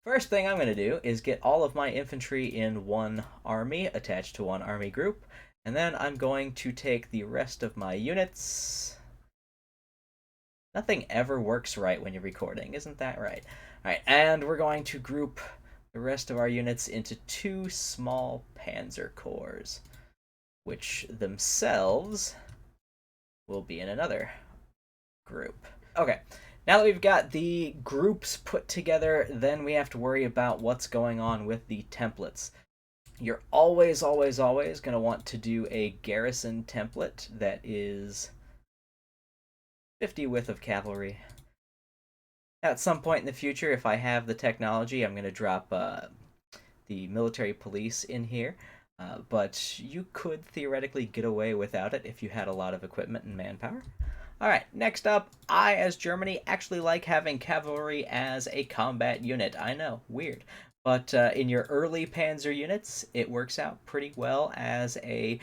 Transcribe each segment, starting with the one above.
First thing I'm going to do is get all of my infantry in one army, attached to one army group, and then I'm going to take the rest of my units. Nothing ever works right when you're recording, isn't that right? Alright, and we're going to group the rest of our units into two small panzer corps, which themselves will be in another group. Okay, now that we've got the groups put together, then we have to worry about what's going on with the templates. You're always going to want to do a garrison template that is 50 width of cavalry. At some point in the future, if I have the technology, I'm going to drop the military police in here. But you could theoretically get away without it if you had a lot of equipment and manpower. Alright, next up, I, as Germany, actually like having cavalry as a combat unit. I know, weird. But in your early panzer units, it works out pretty well as a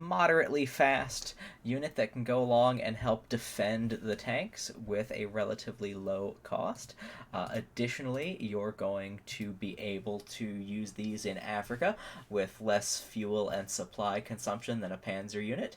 moderately fast unit that can go along and help defend the tanks with a relatively low cost. Additionally, you're going to be able to use these in Africa with less fuel and supply consumption than a panzer unit,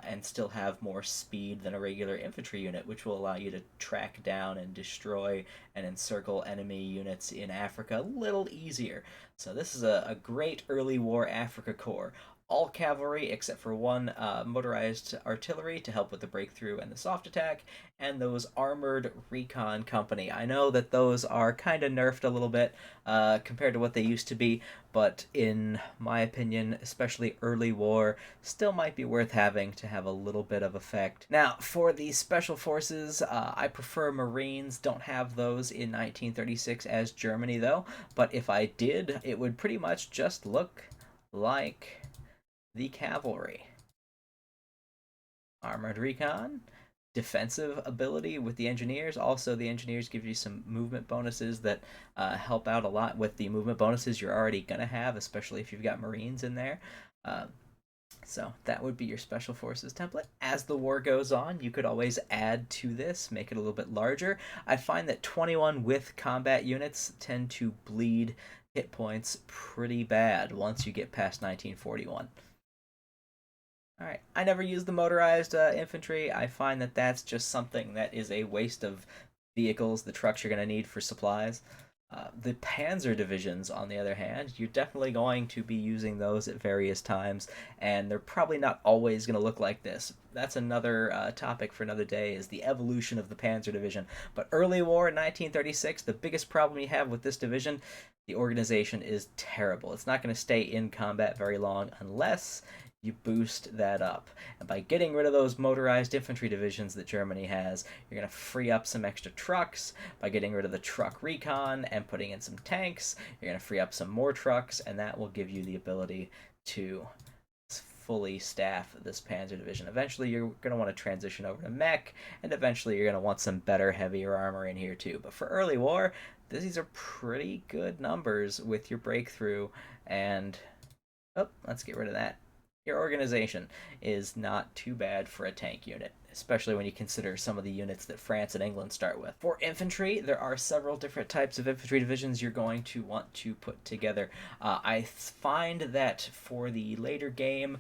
and still have more speed than a regular infantry unit, which will allow you to track down and destroy and encircle enemy units in Africa a little easier. So this is a great early war Africa corps. All cavalry except for one motorized artillery to help with the breakthrough and the soft attack, and those armored recon company. I know that those are kind of nerfed a little bit compared to what they used to be, but in my opinion, especially early war, still might be worth having to have a little bit of effect. Now, for the special forces, I prefer Marines. Don't have those in 1936 as Germany, though, but if I did, it would pretty much just look like the cavalry. Armored recon, defensive ability with the engineers. Also, the engineers give you some movement bonuses that help out a lot with the movement bonuses you're already going to have, especially if you've got Marines in there. So that would be your special forces template. As the war goes on, you could always add to this, make it a little bit larger. I find that 21 with combat units tend to bleed hit points pretty bad once you get past 1941. Alright, I never use the motorized infantry. I find that that's just something that is a waste of vehicles, the trucks you're going to need for supplies. The panzer divisions, on the other hand, you're definitely going to be using those at various times, and they're probably not always going to look like this. That's another topic for another day, is the evolution of the panzer division. But early war in 1936, the biggest problem you have with this division, the organization is terrible. It's not going to stay in combat very long unless you boost that up. And by getting rid of those motorized infantry divisions that Germany has, you're going to free up some extra trucks. By getting rid of the truck recon and putting in some tanks, you're going to free up some more trucks, and that will give you the ability to fully staff this panzer division. Eventually, you're going to want to transition over to mech, and eventually you're going to want some better, heavier armor in here too. But for early war, these are pretty good numbers with your breakthrough, and oh, let's get rid of that. Your organization is not too bad for a tank unit, especially when you consider some of the units that France and England start with. For infantry, there are several different types of infantry divisions you're going to want to put together. I find that for the later game,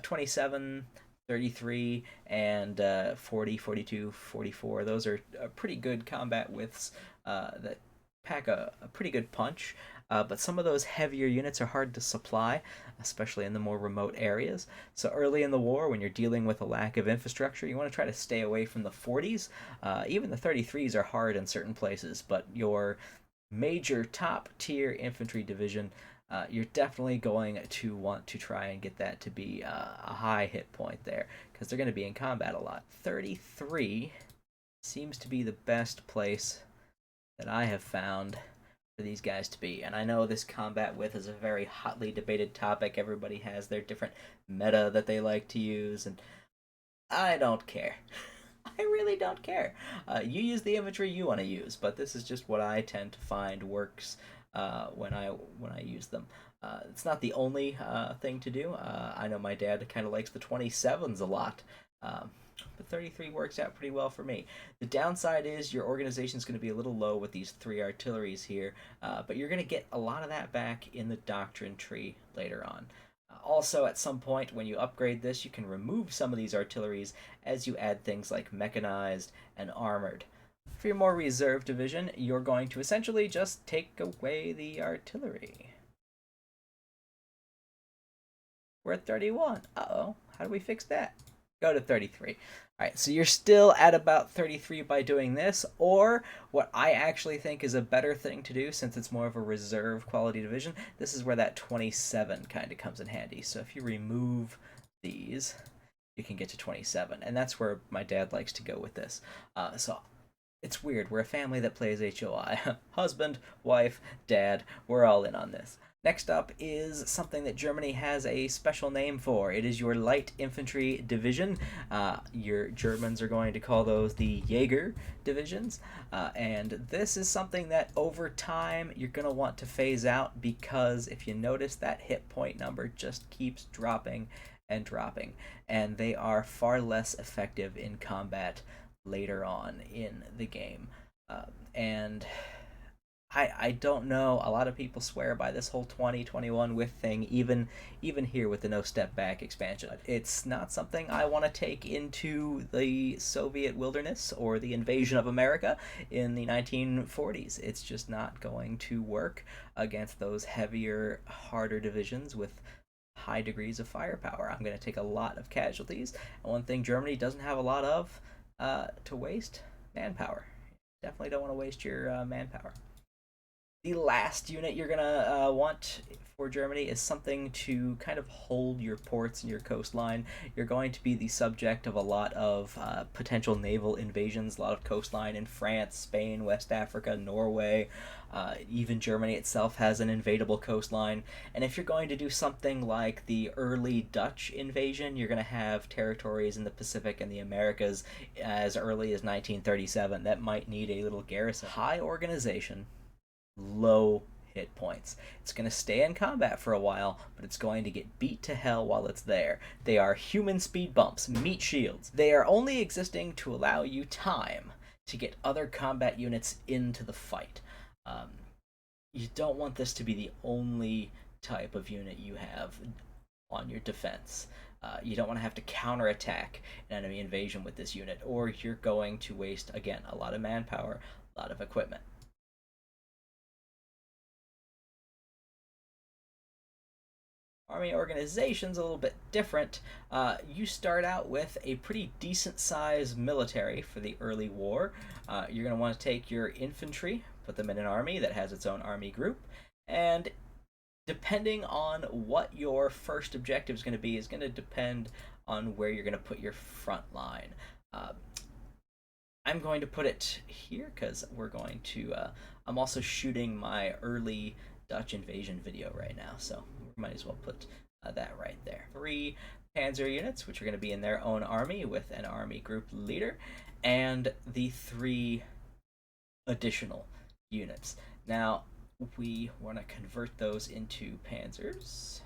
27, 33, and 40, 42, 44, those are pretty good combat widths that pack a pretty good punch. But some of those heavier units are hard to supply, especially in the more remote areas. So early in the war, when you're dealing with a lack of infrastructure, you want to try to stay away from the 40s. Even the 33s are hard in certain places, but your major top tier infantry division, you're definitely going to want to try and get that to be a high hit point there, because they're going to be in combat a lot. 33 seems to be the best place that I have found for these guys to be. And I know this combat width is a very hotly debated topic. Everybody has their different meta that they like to use, and I don't care. I really don't care. You use the infantry you want to use, but this is just what I tend to find works when I use them. It's not the only thing to do. I know my dad kind of likes the 27s a lot. Um, but 33 works out pretty well for me. The downside is your organization is going to be a little low with these three artilleries here, but you're going to get a lot of that back in the doctrine tree later on. Also, at some point when you upgrade this, you can remove some of these artilleries as you add things like mechanized and armored. For your more reserve division, you're going to essentially just take away the artillery. We're at 31. Uh-oh. How do we fix that? Go to 33. All right, so you're still at about 33 by doing this, or what I actually think is a better thing to do since it's more of a reserve quality division, this is where that 27 kind of comes in handy. So if you remove these, you can get to 27, and that's where my dad likes to go with this. So it's weird. We're a family that plays HOI. Husband, wife, dad, we're all in on this. Next up is something that Germany has a special name for. It is your light infantry division. Your Germans are going to call those the Jaeger divisions. And this is something that over time you're going to want to phase out because if you notice that hit point number just keeps dropping and dropping. And they are far less effective in combat later on in the game. And I don't know. A lot of people swear by this whole 2021 with thing, even here with the no step back expansion. It's not something I want to take into the Soviet wilderness or the invasion of America in the 1940s. It's just not going to work against those heavier, harder divisions with high degrees of firepower. I'm going to take a lot of casualties. And one thing Germany doesn't have a lot of to waste: manpower. Definitely don't want to waste your manpower. The last unit you're gonna want for Germany is something to kind of hold your ports and your coastline. You're going to be the subject of a lot of potential naval invasions, a lot of coastline in France, Spain, West Africa, Norway. Even Germany itself has an invadable coastline. And if you're going to do something like the early Dutch invasion, you're going to have territories in the Pacific and the Americas as early as 1937 that might need a little garrison. High organization, low hit points. It's going to stay in combat for a while, but it's going to get beat to hell while it's there. They are human speed bumps, meat shields. They are only existing to allow you time to get other combat units into the fight. You don't want this to be the only type of unit you have on your defense. You don't want to have to counterattack an enemy invasion with this unit, or you're going to waste, again, a lot of manpower, a lot of equipment. Army organization's a little bit different. You start out with a pretty decent sized military for the early war. You're going to want to take your infantry, put them in an army that has its own army group, and depending on what your first objective is going to be is going to depend on where you're going to put your front line. I'm going to put it here because we're going to. I'm also shooting my early Dutch invasion video right now, so we might as well put that right there. 3 panzer units, which are going to be in their own army with an army group leader, and the 3 additional units. Now, we want to convert those into panzers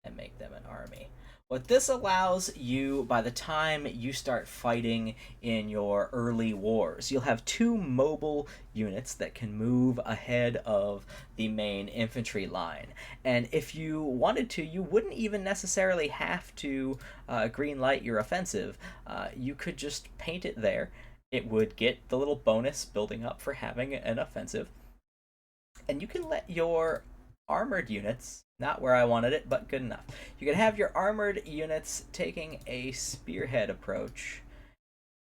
and make them an army. What this allows you, by the time you start fighting in your early wars, you'll have 2 mobile units that can move ahead of the main infantry line. And if you wanted to, you wouldn't even necessarily have to green light your offensive. You could just paint it there. It would get the little bonus building up for having an offensive. And you can let your armored units, not where I wanted it, but good enough. You can have your armored units taking a spearhead approach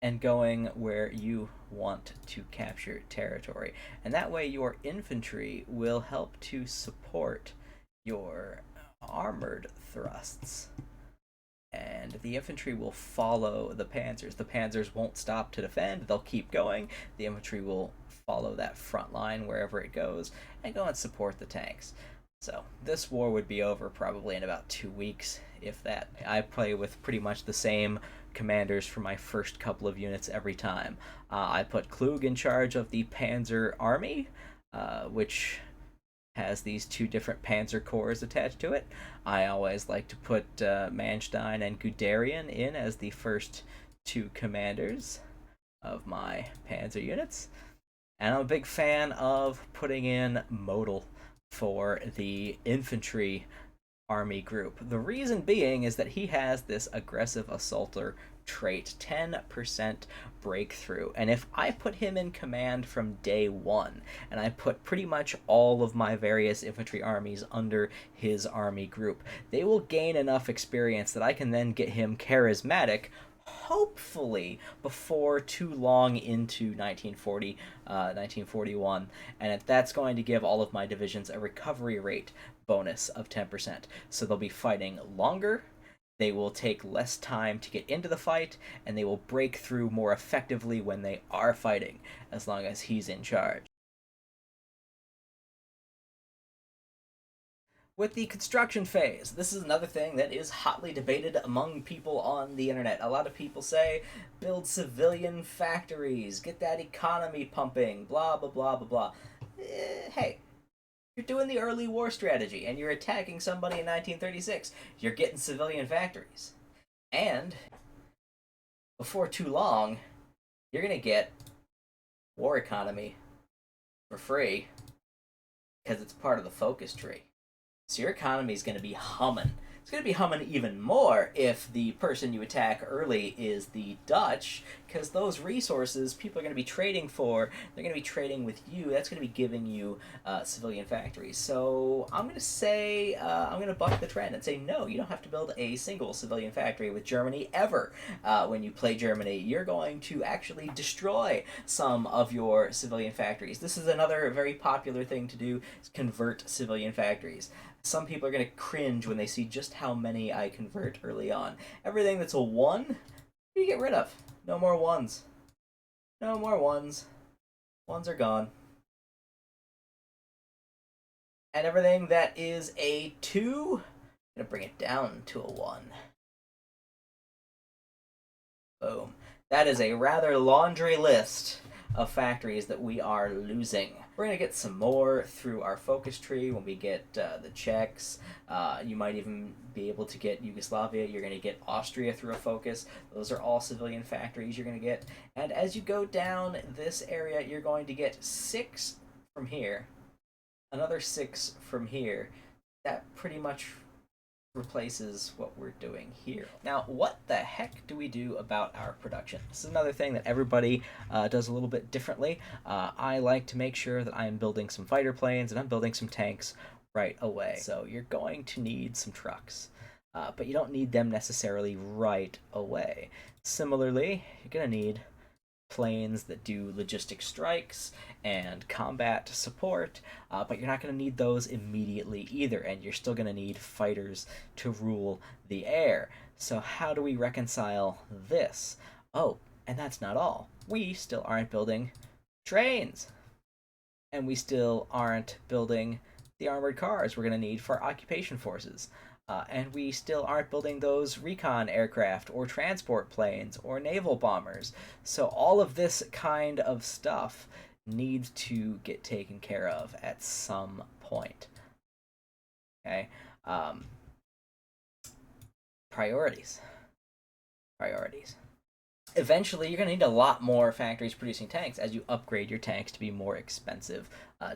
and going where you want to capture territory. And that way your infantry will help to support your armored thrusts. And the infantry will follow the panzers. The panzers won't stop to defend, they'll keep going. The infantry will follow that front line wherever it goes and go and support the tanks. So this war would be over probably in about 2 weeks, if that. I play with pretty much the same commanders for my first couple of units every time. I put Klug in charge of the Panzer Army, which has these two different panzer corps attached to it. I always like to put Manstein and Guderian in as the first two commanders of my panzer units. And I'm a big fan of putting in Modal for the infantry army group. The reason being is that he has this aggressive assaulter trait, 10% breakthrough. And if I put him in command from day one, and I put pretty much all of my various infantry armies under his army group, they will gain enough experience that I can then get him charismatic, hopefully before too long into 1940, 1941, and that's going to give all of my divisions a recovery rate bonus of 10%. So they'll be fighting longer, they will take less time to get into the fight, and they will break through more effectively when they are fighting, as long as he's in charge. With the construction phase, this is another thing that is hotly debated among people on the internet. A lot of people say, build civilian factories, get that economy pumping, blah, blah, blah, blah, blah. Hey, you're doing the early war strategy, and you're attacking somebody in 1936. You're getting civilian factories. And, before too long, you're going to get war economy for free, because it's part of the focus tree. So your economy is going to be humming. It's going to be humming even more if the person you attack early is the Dutch, because those resources people are going to be trading for, they're going to be trading with you. That's going to be giving you civilian factories. So I'm going to say, I'm going to buck the trend and say, no, you don't have to build a single civilian factory with Germany ever. When you play Germany, you're going to actually destroy some of your civilian factories. This is another very popular thing to do, is convert civilian factories. Some people are going to cringe when they see just how many I convert early on. Everything that's a 1, you get rid of. No more 1s. No more 1s. 1s are gone. And everything that is a 2, I'm going to bring it down to a 1. Boom. That is a rather laundry list of factories that we are losing. We're going to get some more through our focus tree when we get the Czechs. You might even be able to get Yugoslavia. You're going to get Austria through a focus. Those are all civilian factories you're going to get. And as you go down this area, you're going to get 6 from here, another 6 from here. That pretty much replaces what we're doing here. Now, what the heck do we do about our production? This is another thing that everybody does a little bit differently. I like to make sure that I'm building some fighter planes and I'm building some tanks right away. So you're going to need some trucks, but you don't need them necessarily right away. Similarly, you're going to need planes that do logistic strikes and combat support, but you're not going to need those immediately either, and you're still going to need fighters to rule the air. So how do we reconcile this? Oh, and that's not all. We still aren't building trains, and we still aren't building the armored cars we're going to need for occupation forces. And we still aren't building those recon aircraft or transport planes or naval bombers. So all of this kind of stuff needs to get taken care of at some point. Okay? Priorities. Eventually, you're going to need a lot more factories producing tanks as you upgrade your tanks to be more expensive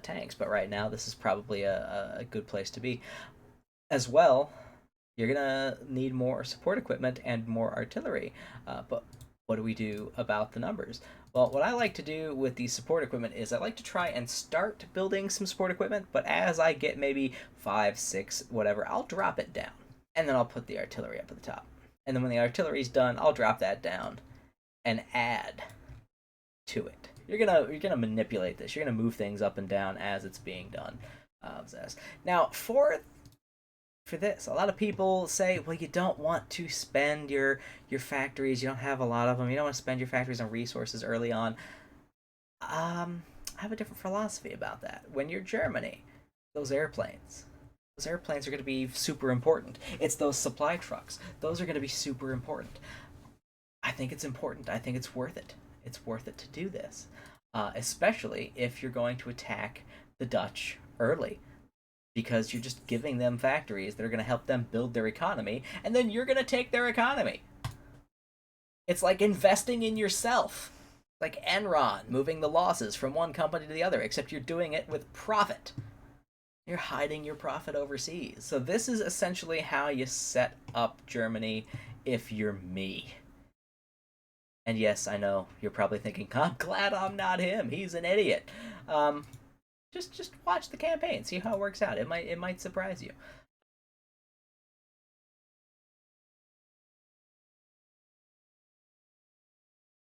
tanks. But right now, this is probably a good place to be. As well, you're going to need more support equipment and more artillery. But what do we do about the numbers? Well, what I like to do with the support equipment is I like to try and start building some support equipment, but as I get maybe 5, 6, whatever, I'll drop it down. And then I'll put the artillery up at the top. And then when the artillery's done, I'll drop that down and add to it. You're gonna manipulate this. You're gonna move things up and down as it's being done. Now, for this, a lot of people say, well, you don't want to spend your factories. You don't have a lot of them. You don't want to spend your factories on resources early on. I have a different philosophy about that. When you're Germany, those airplanes are going to be super important. It's those supply trucks. Those are going to be super important. I think it's important. I think it's worth it. It's worth it to do this, especially if you're going to attack the Dutch early. because you're just giving them factories that are going to help them build their economy, and then you're going to take their economy. It's like investing in yourself. Like Enron moving the losses from one company to the other, except you're doing it with profit. You're hiding your profit overseas. So this is essentially how you set up Germany if you're me. And yes, I know you're probably thinking, I'm glad I'm not him. He's an idiot. Um, just watch the campaign, see how it works out. It might surprise you.